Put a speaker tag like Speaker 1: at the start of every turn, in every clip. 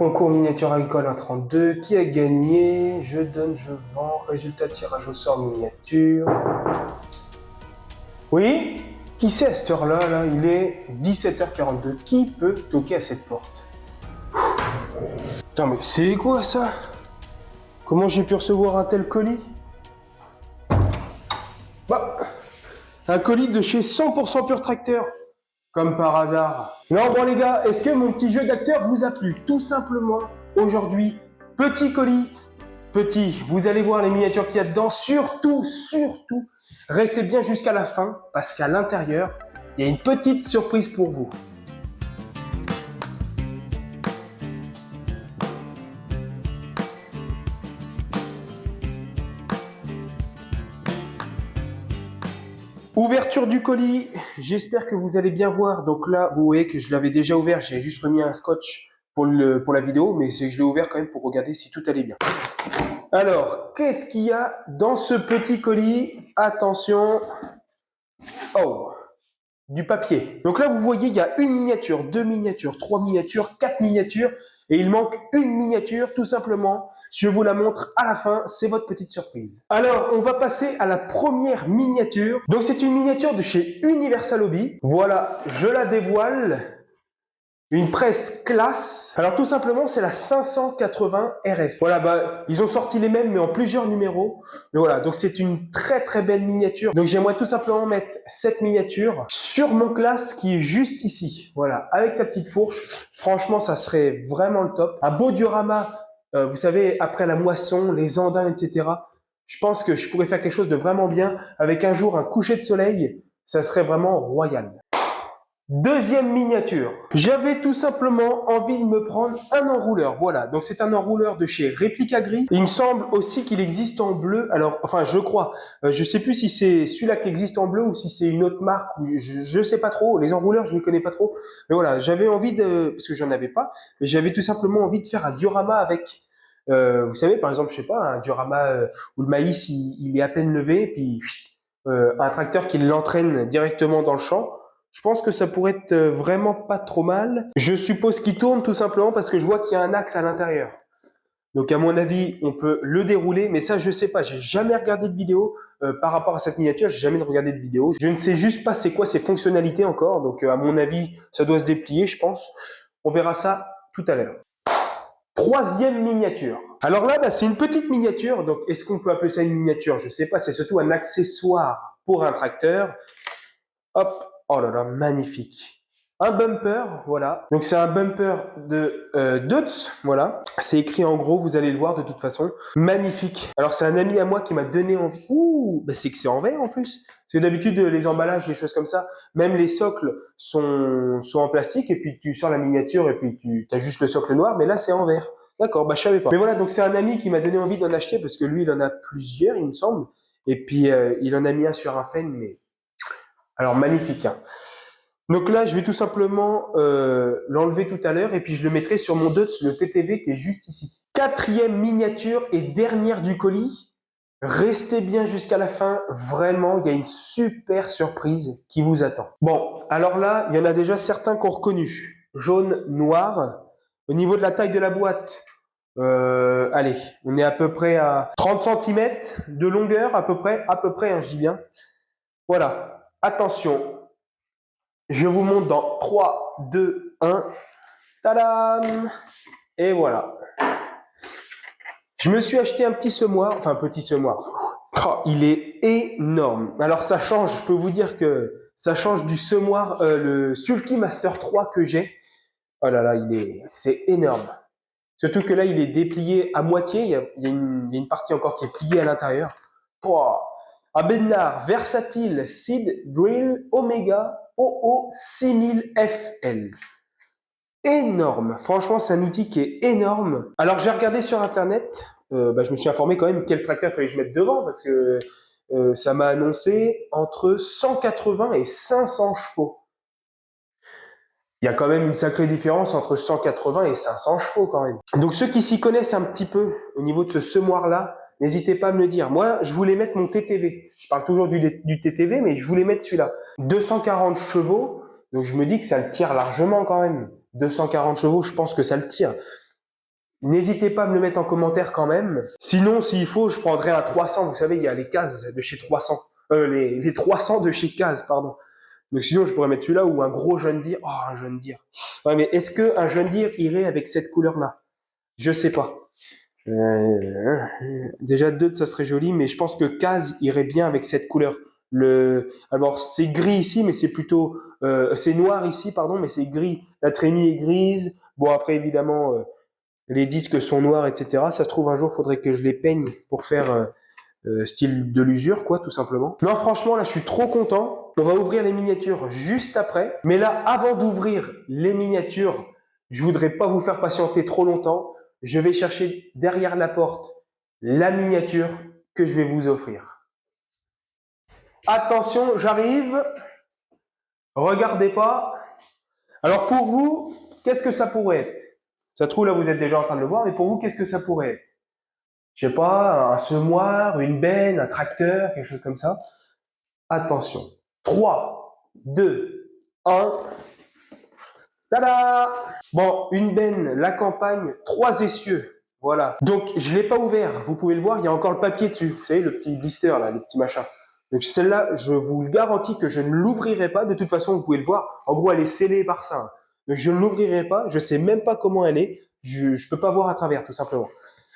Speaker 1: Concours miniature agricole 1,32. Qui a gagné? Je donne, je vends. Résultat tirage au sort miniature. Oui? Qui c'est à cette heure-là là? Il est 17h42. Qui peut toquer à cette porte? Putain, mais c'est quoi ça? Comment j'ai pu recevoir un tel colis? Bah, un colis de chez 100% Pur Tracteur. Comme par hasard. Non, bon les gars, est-ce que mon petit jeu d'acteur vous a plu? Tout simplement, aujourd'hui, petit colis, petit, vous allez voir les miniatures qu'il y a dedans. Surtout, restez bien jusqu'à la fin, parce qu'à l'intérieur, il y a une petite surprise pour vous. Ouverture du colis, j'espère que vous allez bien voir. Donc là, vous voyez que je l'avais déjà ouvert, j'ai juste remis un scotch pour la vidéo, mais je l'ai ouvert quand même pour regarder si tout allait bien. Alors, qu'est-ce qu'il y a dans ce petit colis? Attention. Oh, du papier. Donc là, vous voyez, il y a une miniature, deux miniatures, trois miniatures, quatre miniatures, et il manque une miniature, tout simplement. Je vous la montre à la fin, c'est votre petite surprise. Alors, on va passer à la première miniature. Donc, c'est une miniature de chez Universal Hobby. Voilà, je la dévoile. Une presse classe. Alors tout simplement, c'est la 580 RF. Voilà, bah ils ont sorti les mêmes, mais en plusieurs numéros. Mais voilà, donc c'est une très très belle miniature. Donc j'aimerais tout simplement mettre cette miniature sur mon classe qui est juste ici. Voilà, avec sa petite fourche. Franchement, ça serait vraiment le top. Un beau diorama, vous savez, après la moisson, les andins, etc. Je pense que je pourrais faire quelque chose de vraiment bien avec un jour un coucher de soleil. Ça serait vraiment royal. Deuxième miniature. J'avais tout simplement envie de me prendre un enrouleur. Voilà, donc c'est un enrouleur de chez Réplica Gris. Il me semble aussi qu'il existe en bleu. Alors, enfin, je crois. Je sais plus si c'est celui-là qui existe en bleu ou si c'est une autre marque. Je sais pas trop. Les enrouleurs, je ne connais pas trop. Mais voilà, j'avais envie de, parce que j'en avais pas, mais j'avais tout simplement envie de faire un diorama avec. Vous savez, par exemple, je sais pas, un diorama où le maïs il est à peine levé, puis un tracteur qui l'entraîne directement dans le champ. Je pense que ça pourrait être vraiment pas trop mal. Je suppose qu'il tourne tout simplement parce que je vois qu'il y a un axe à l'intérieur. Donc à mon avis, on peut le dérouler, mais ça je sais pas, j'ai jamais regardé de vidéo par rapport à cette miniature, j'ai jamais regardé de vidéo. Je ne sais juste pas c'est quoi ses fonctionnalités encore, donc à mon avis, ça doit se déplier, je pense. On verra ça tout à l'heure. Troisième miniature. Alors là, bah, c'est une petite miniature, donc est-ce qu'on peut appeler ça une miniature? Je sais pas, c'est surtout un accessoire pour un tracteur. Hop, oh là là, magnifique. Un bumper, voilà. Donc c'est un bumper de Deutz, voilà. C'est écrit en gros, vous allez le voir de toute façon. Magnifique. Alors c'est un ami à moi qui m'a donné envie. Ouh, bah c'est que c'est en verre en plus. Parce que d'habitude, les emballages, les choses comme ça, même les socles sont en plastique et puis tu sors la miniature et puis tu as juste le socle noir, mais là c'est en verre. D'accord, bah je savais pas. Mais voilà, donc c'est un ami qui m'a donné envie d'en acheter parce que lui, il en a plusieurs, il me semble. Et puis il en a mis un sur un Fenn, mais alors magnifique. Hein. Donc là, je vais tout simplement l'enlever tout à l'heure et puis je le mettrai sur mon Deutz, le TTV qui est juste ici. Quatrième miniature et dernière du colis. Restez bien jusqu'à la fin. Vraiment, il y a une super surprise qui vous attend. Bon, alors là, il y en a déjà certains qui ont reconnu. Jaune, noir. Au niveau de la taille de la boîte, allez, on est à peu près à 30 cm de longueur, à peu près, hein, je dis bien. Voilà, attention, je vous montre dans 3, 2, 1, tadam! Et voilà. Je me suis acheté un petit semoir, enfin un petit semoir. Oh, il est énorme. Alors ça change, je peux vous dire que ça change du semoir, le Sulky Master 3 que j'ai. Oh là là, c'est énorme. Surtout que là, il est déplié à moitié, il y a une partie encore qui est pliée à l'intérieur. Oh. Un Bednar Versatile Seed Drill Omega OO6000FL. Énorme. Franchement, c'est un outil qui est énorme. Alors, j'ai regardé sur Internet. Je me suis informé quand même quel tracteur fallait que je mette devant parce que ça m'a annoncé entre 180 et 500 chevaux. Il y a quand même une sacrée différence entre 180 et 500 chevaux quand même. Donc, ceux qui s'y connaissent un petit peu au niveau de ce semoir-là, n'hésitez pas à me le dire. Moi, je voulais mettre mon TTV. Je parle toujours du TTV, mais je voulais mettre celui-là. 240 chevaux, donc je me dis que ça le tire largement quand même. 240 chevaux, je pense que ça le tire. N'hésitez pas à me le mettre en commentaire quand même. Sinon, s'il faut, je prendrai un 300. Vous savez, il y a les cases de chez 300. Les 300 de chez Case, pardon. Donc sinon, je pourrais mettre celui-là ou un gros John Deere. Oh, un John Deere. Ouais, mais est-ce qu'un John Deere irait avec cette couleur-là? Je sais pas. Déjà, deux, ça serait joli, mais je pense que Case irait bien avec cette couleur. Alors, c'est gris ici, mais c'est plutôt... c'est noir ici, pardon, mais c'est gris. La trémie est grise. Bon, après, évidemment... les disques sont noirs, etc. Ça se trouve, un jour, faudrait que je les peigne pour faire style de l'usure, quoi, tout simplement. Non, franchement, là, je suis trop content. On va ouvrir les miniatures juste après. Mais là, avant d'ouvrir les miniatures, je voudrais pas vous faire patienter trop longtemps. Je vais chercher derrière la porte la miniature que je vais vous offrir. Attention, j'arrive. Regardez pas. Alors, pour vous, qu'est-ce que ça pourrait être? Ça se trouve, là, vous êtes déjà en train de le voir, mais pour vous, qu'est-ce que ça pourrait être? Je sais pas, un semoir, une benne, un tracteur, quelque chose comme ça. Attention. 3, 2, 1. Tada! Bon, une benne, la campagne, 3 essieux. Voilà. Donc, je l'ai pas ouvert. Vous pouvez le voir, il y a encore le papier dessus. Vous savez, le petit blister, là, le petit machin. Donc, celle-là, je vous le garantis que je ne l'ouvrirai pas. De toute façon, vous pouvez le voir. En gros, elle est scellée par ça. Donc, je ne l'ouvrirai pas. Je sais même pas comment elle est. Je peux pas voir à travers, tout simplement.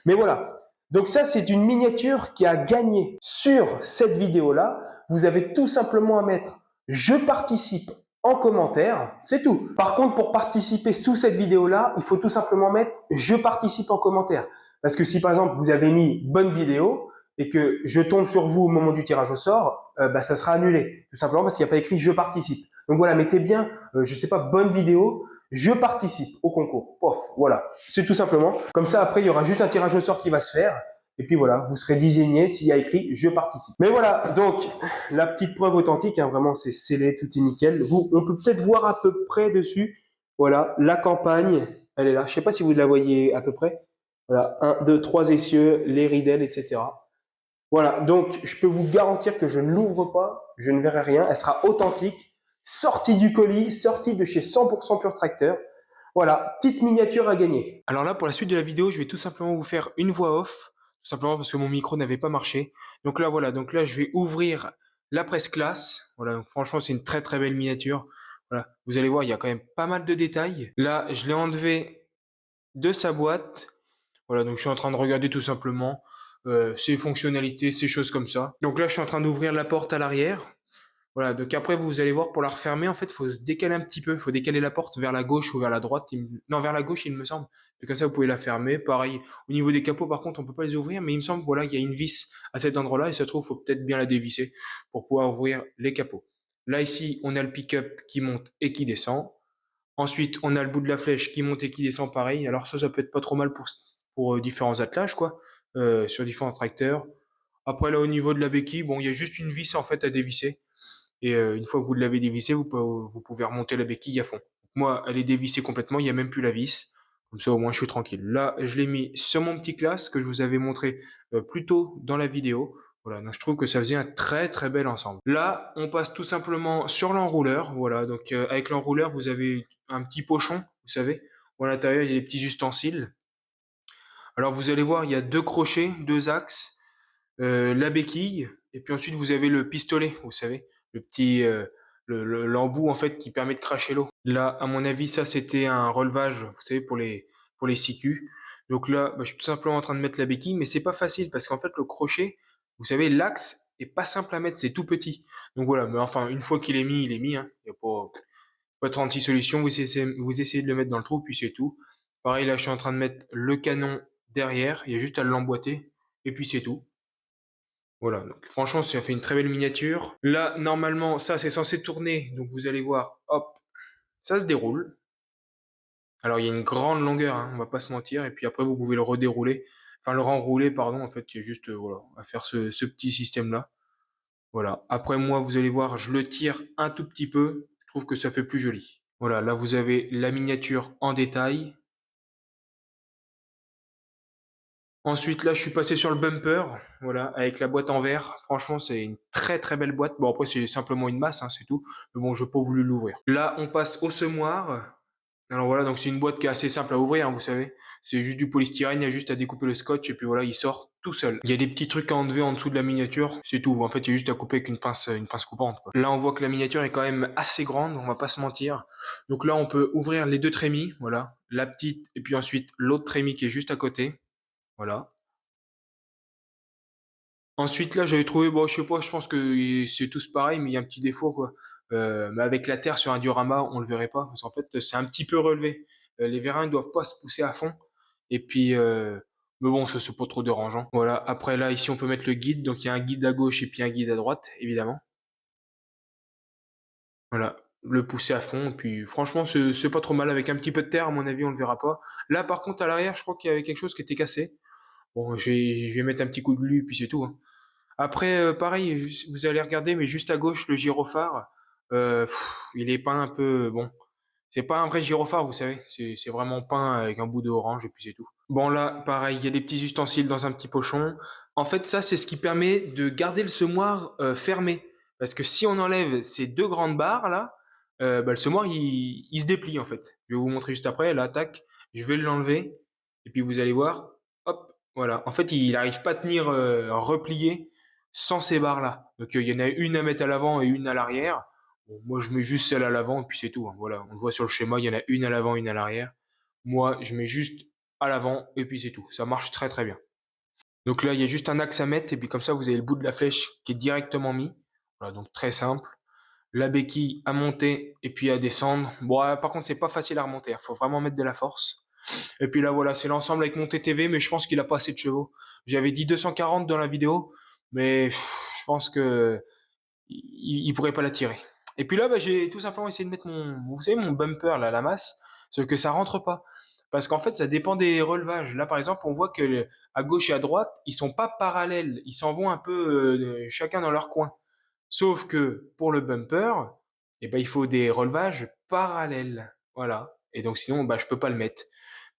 Speaker 1: Mais voilà. Donc ça, c'est une miniature qui a gagné. Sur cette vidéo-là, vous avez tout simplement à mettre « Je participe » en commentaire, c'est tout. Par contre, pour participer sous cette vidéo-là, il faut tout simplement mettre « Je participe » en commentaire. Parce que si par exemple, vous avez mis « Bonne vidéo » et que je tombe sur vous au moment du tirage au sort, ça sera annulé. Tout simplement parce qu'il n'y a pas écrit « Je participe ». Donc voilà, mettez bien, je sais pas, « Bonne vidéo ». Je participe au concours. Pof, voilà. C'est tout simplement. Comme ça, après, il y aura juste un tirage au sort qui va se faire. Et puis voilà, vous serez désigné s'il y a écrit « Je participe ». Mais voilà, donc, la petite preuve authentique, hein, vraiment, c'est scellé, tout est nickel. On peut peut-être voir à peu près dessus. Voilà, la campagne, elle est là. Je sais pas si vous la voyez à peu près. Voilà, 1, 2, 3 essieux, les ridelles, etc. Voilà, donc, je peux vous garantir que je ne l'ouvre pas, je ne verrai rien. Elle sera authentique. Sortie du colis, sortie de chez 100% Pure Tracteur. Voilà, petite miniature à gagner. Alors là, pour la suite de la vidéo, je vais tout simplement vous faire une voix off, tout simplement parce que mon micro n'avait pas marché. Donc là, voilà, donc là, je vais ouvrir la presse classe. Voilà, donc franchement, c'est une très très belle miniature. Voilà, vous allez voir, il y a quand même pas mal de détails. Là, je l'ai enlevé de sa boîte. Voilà, donc je suis en train de regarder tout simplement ses fonctionnalités, ces choses comme ça. Donc là, je suis en train d'ouvrir la porte à l'arrière. Voilà, donc après vous allez voir pour la refermer, en fait, il faut se décaler un petit peu, il faut décaler la porte vers la gauche ou vers la droite. Non, vers la gauche, il me semble. Et comme ça, vous pouvez la fermer. Pareil, au niveau des capots, par contre, on peut pas les ouvrir, mais il me semble, voilà, qu'il y a une vis à cet endroit-là, et ça se trouve, faut peut-être bien la dévisser pour pouvoir ouvrir les capots. Là, ici, on a le pick-up qui monte et qui descend. Ensuite, on a le bout de la flèche qui monte et qui descend pareil. Alors ça peut être pas trop mal pour différents attelages, quoi, sur différents tracteurs. Après, là, au niveau de la béquille, bon, il y a juste une vis, en fait, à dévisser. Et une fois que vous l'avez dévissé, vous pouvez remonter la béquille à fond. Moi, elle est dévissée complètement, il n'y a même plus la vis. Comme ça, au moins, je suis tranquille. Là, je l'ai mis sur mon petit classe que je vous avais montré plus tôt dans la vidéo. Voilà, donc je trouve que ça faisait un très très bel ensemble. Là, on passe tout simplement sur l'enrouleur. Voilà, donc avec l'enrouleur, vous avez un petit pochon, vous savez, où à l'intérieur, il y a des petits ustensiles. Alors, vous allez voir, il y a deux crochets, deux axes, la béquille, et puis ensuite, vous avez le pistolet, vous savez, le petit l'embout en fait qui permet de cracher l'eau. Là, à mon avis, ça c'était un relevage, vous savez, pour les CQ. Donc là, je suis tout simplement en train de mettre la béquille, mais c'est pas facile parce qu'en fait le crochet, vous savez, l'axe est pas simple à mettre, c'est tout petit. Donc voilà, mais enfin une fois qu'il est mis, il est mis. Hein. Il y a pas 36 solutions. Vous essayez de le mettre dans le trou, puis c'est tout. Pareil, là, je suis en train de mettre le canon derrière. Il y a juste à l'emboîter, et puis c'est tout. Voilà, donc franchement, ça fait une très belle miniature. Là, normalement, ça, c'est censé tourner. Donc, vous allez voir, hop, ça se déroule. Alors, il y a une grande longueur, hein, on va pas se mentir. Et puis après, vous pouvez le redérouler. Enfin, le renrouler, pardon. En fait, il y a juste, voilà, à faire ce petit système-là. Voilà. Après, moi, vous allez voir, je le tire un tout petit peu. Je trouve que ça fait plus joli. Voilà, là, vous avez la miniature en détail. Ensuite, là, je suis passé sur le bumper, voilà, avec la boîte en verre. Franchement, c'est une très très belle boîte. Bon, après, c'est simplement une masse, hein, c'est tout. Mais bon, j'ai pas voulu l'ouvrir. Là, on passe au semoir. Alors voilà, donc c'est une boîte qui est assez simple à ouvrir, hein, vous savez. C'est juste du polystyrène, il y a juste à découper le scotch et puis voilà, il sort tout seul. Il y a des petits trucs à enlever en dessous de la miniature, c'est tout. En fait, il y a juste à couper avec une pince coupante, quoi. Là, on voit que la miniature est quand même assez grande, on va pas se mentir. Donc là, on peut ouvrir les deux trémies, voilà. La petite et puis ensuite l'autre trémie qui est juste à côté. Voilà. Ensuite, là, j'avais trouvé, bon, je sais pas, je pense que c'est tous pareil, mais il y a un petit défaut, quoi. Mais avec la terre sur un diorama, on le verrait pas, parce qu'en fait, c'est un petit peu relevé. Les vérins ne doivent pas se pousser à fond. Et puis, mais bon, ça, c'est pas trop dérangeant. Voilà. Après, là, ici, on peut mettre le guide. Donc, il y a un guide à gauche et puis un guide à droite, évidemment. Voilà. Le pousser à fond. Et puis, franchement, c'est pas trop mal. Avec un petit peu de terre, à mon avis, on le verra pas. Là, par contre, à l'arrière, je crois qu'il y avait quelque chose qui était cassé. Bon, je vais mettre un petit coup de glu, puis c'est tout, hein. Après, pareil, vous allez regarder, mais juste à gauche, le gyrophare, il est peint un peu, bon, c'est pas un vrai gyrophare, vous savez, c'est vraiment peint avec un bout de orange et puis c'est tout. Bon là, pareil, il y a des petits ustensiles dans un petit pochon. En fait, ça, c'est ce qui permet de garder le semoir fermé, parce que si on enlève ces deux grandes barres là, bah, le semoir il se déplie en fait. Je vais vous montrer juste après. Là, tac, je vais l'enlever et puis vous allez voir, hop, voilà. En fait, il n'arrive pas à tenir replié sans ces barres-là. Donc il y en a une à mettre à l'avant et une à l'arrière. Bon, moi je mets juste celle à l'avant et puis c'est tout, hein. Voilà, on le voit sur le schéma, il y en a une à l'avant, une à l'arrière. Moi je mets juste à l'avant et puis c'est tout. Ça marche très très bien. Donc là il y a juste un axe à mettre et puis comme ça vous avez le bout de la flèche qui est directement mis. Voilà, donc très simple. La béquille à monter et puis à descendre. Bon, par contre c'est pas facile à remonter, il faut vraiment mettre de la force. Et puis là voilà, c'est l'ensemble avec mon TTV, mais je pense qu'il a pas assez de chevaux. J'avais dit 240 dans la vidéo, mais je pense que il pourrait pas la tirer. Et puis là, bah, j'ai tout simplement essayé de mettre vous savez, mon bumper là, la masse, sauf que ça rentre pas. Parce qu'en fait, ça dépend des relevages. Là, par exemple, on voit que à gauche et à droite, ils sont pas parallèles. Ils s'en vont un peu chacun dans leur coin. Sauf que pour le bumper, eh ben, il faut des relevages parallèles. Voilà. Et donc sinon, bah, je peux pas le mettre.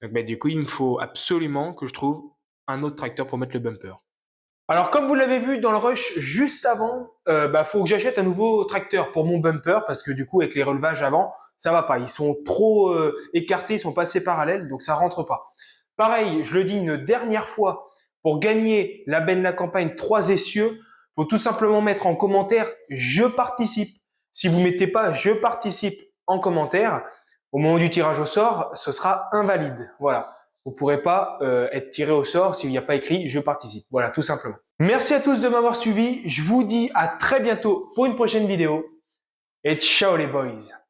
Speaker 1: Donc, bah, du coup, il me faut absolument que je trouve un autre tracteur pour mettre le bumper. Alors, comme vous l'avez vu dans le rush juste avant, bah, faut que j'achète un nouveau tracteur pour mon bumper parce que du coup, avec les relevages avant, ça va pas. Ils sont trop écartés, ils sont pas assez parallèles, donc ça rentre pas. Pareil, je le dis une dernière fois, pour gagner la benne la campagne 3 essieux, faut tout simplement mettre en commentaire je participe. Si vous mettez pas je participe en commentaire, au moment du tirage au sort, ce sera invalide. Voilà. Vous pourrez pas être tiré au sort s'il n'y a pas écrit je participe. Voilà, tout simplement. Merci à tous de m'avoir suivi. Je vous dis à très bientôt pour une prochaine vidéo. Et ciao les boys.